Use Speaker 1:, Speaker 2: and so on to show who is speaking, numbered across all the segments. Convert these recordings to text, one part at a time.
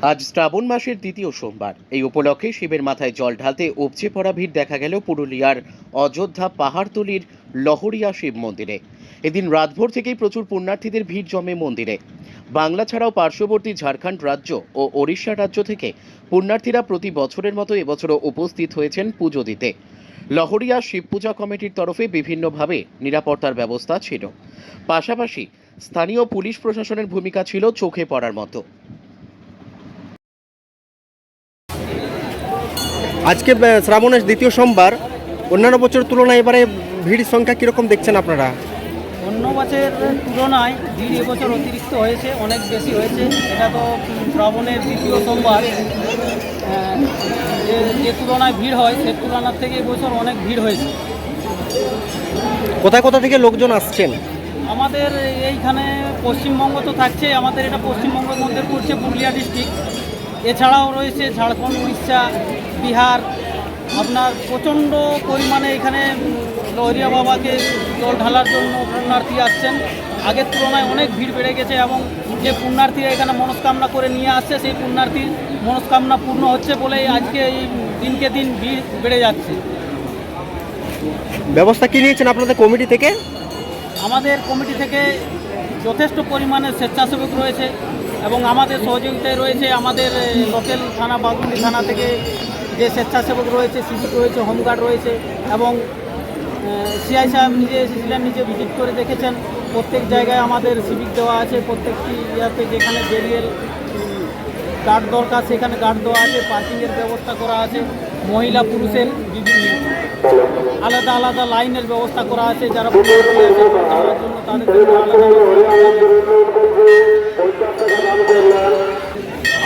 Speaker 1: আজ শ্রাবণ মাসের দ্বিতীয় সোমবার। এই উপলক্ষে শিবের মাথায় জল ঢালতে উপচে পড়া ভিড় দেখা গেল পুরুলিয়ার অযোধ্যা পাহাড়তলির লহরিয়া শিব মন্দিরে। এদিন রাতভোর থেকেই প্রচুর পুণ্যার্থীদের ভিড় জমে মন্দিরে। বাংলা ছাড়াও পার্শ্ববর্তী ঝাড়খণ্ড রাজ্য ও ওড়িশা রাজ্য থেকে পুণ্যার্থীরা প্রতি বছরের মতো এবছরও উপস্থিত হয়েছেন পুজো দিতে। লহরিয়া শিব পূজা কমিটির তরফে বিভিন্নভাবে নিরাপত্তার ব্যবস্থা ছিল, পাশাপাশি স্থানীয় পুলিশ প্রশাসনের ভূমিকা ছিল চোখে পড়ার মতো।
Speaker 2: আজকে শ্রাবণের দ্বিতীয় সোমবার, অন্যান্য বছরের তুলনায় এবারে ভিড় সংখ্যা কীরকম দেখছেন আপনারা?
Speaker 3: অন্য বছরের তুলনায় ভিড় এবছর অতিরিক্ত হয়েছে, অনেক বেশি হয়েছে। এটা তো শ্রাবণের দ্বিতীয় সোমবার, যে তুলনায় ভিড় হয় সে তুলনার থেকে এবছর অনেক ভিড় হয়েছে।
Speaker 2: কোথায় কোথা থেকে লোকজন আসছেন?
Speaker 3: আমাদের এইখানে পশ্চিমবঙ্গ তো থাকছে, আমাদের এটা পশ্চিমবঙ্গের মধ্যে পড়ছে পুরুলিয়া ডিস্ট্রিক্ট। এছাড়াও রয়েছে ঝাড়খণ্ড, উড়িষ্যা, বিহার। আপনার প্রচণ্ড পরিমাণে এখানে লহরিয়া বাবাকে জল ঢালার জন্য পুণ্যার্থী আসছেন। আগের তুলনায় অনেক ভিড় বেড়ে গেছে এবং যে পুণ্যার্থীরা এখানে মনস্কামনা করে নিয়ে আসছে সেই পুণ্যার্থীর মনস্কামনা পূর্ণ হচ্ছে বলেই আজকে এই দিনকে দিন ভিড় বেড়ে যাচ্ছে।
Speaker 2: ব্যবস্থা কী নিয়েছেন আপনাদের কমিটি থেকে?
Speaker 3: আমাদের কমিটি থেকে যথেষ্ট পরিমাণে স্বেচ্ছাসেবক রয়েছে এবং আমাদের সহযোগিতায় রয়েছে আমাদের লোকাল থানা বাগুন্ডি থানা থেকে যে স্বেচ্ছাসেবক রয়েছে, সিভিক রয়েছে, হোমগার্ড রয়েছে এবং সিআই সাহেব নিজে এসেছিলেন, নিজে ভিজিট করে দেখেছেন। প্রত্যেক জায়গায় আমাদের সিভিক দেওয়া আছে, প্রত্যেকটি ইয়াতে যেখানে বেরিয়েল গার্ড দরকার সেখানে গার্ড দেওয়া আছে, পার্কিংয়ের ব্যবস্থা করা আছে। মহিলা পুরুষের বিভিন্ন আলাদা আলাদা লাইনের ব্যবস্থা করা আছে, যারা পুণ্যার্থী আছে তাদের জন্য তাদের জন্য আলাদা।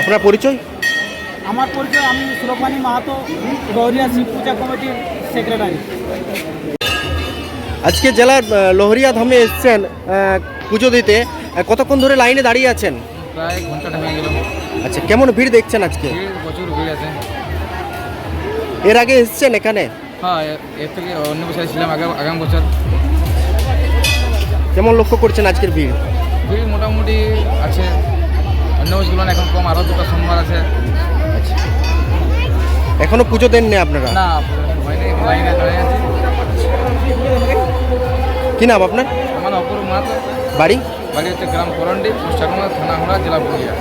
Speaker 2: আপনার পরিচয়?
Speaker 3: আমার পরিচয়, আমি সুরপানি মাহাতো, লহরিয়া শিব পূজা কমিটির সেক্রেটারি।
Speaker 2: আজকে জেলার লহরিয়া ধামে এসছেন পুজো দিতে, কতক্ষণ ধরে লাইনে দাঁড়িয়ে আছেন?
Speaker 4: প্রায় ঘন্টাটা হয়ে গেল।
Speaker 2: আচ্ছা, কেমন ভিড় দেখছেন আজকে?
Speaker 4: প্রচুর ভিড় আছে।
Speaker 2: এর আগে এসছেন এখানে?
Speaker 4: হ্যাঁ, এর থেকে অন্য বছর ছিলাম, আগাম বছর।
Speaker 2: কেমন লক্ষ্য করছেন আজকের ভিড়?
Speaker 4: ভিড় মোটামুটি আছে, অন্য বছরগুলো এখন কম, আরও দুটো সোমবার আছে।
Speaker 2: আচ্ছা, এখনো পুজো দেননি আপনারা?
Speaker 4: না, হয়নি, লাইনে দাঁড়িয়ে আছে।
Speaker 2: কি নাম আপনার?
Speaker 4: আমার অপূর্ব মাহাতো।
Speaker 2: বাড়ি?
Speaker 4: বাড়ি হচ্ছে গ্রাম করন্ডি, পোস্ট চাকুমা, থানা হুড়া, জেলা পুরুলিয়া।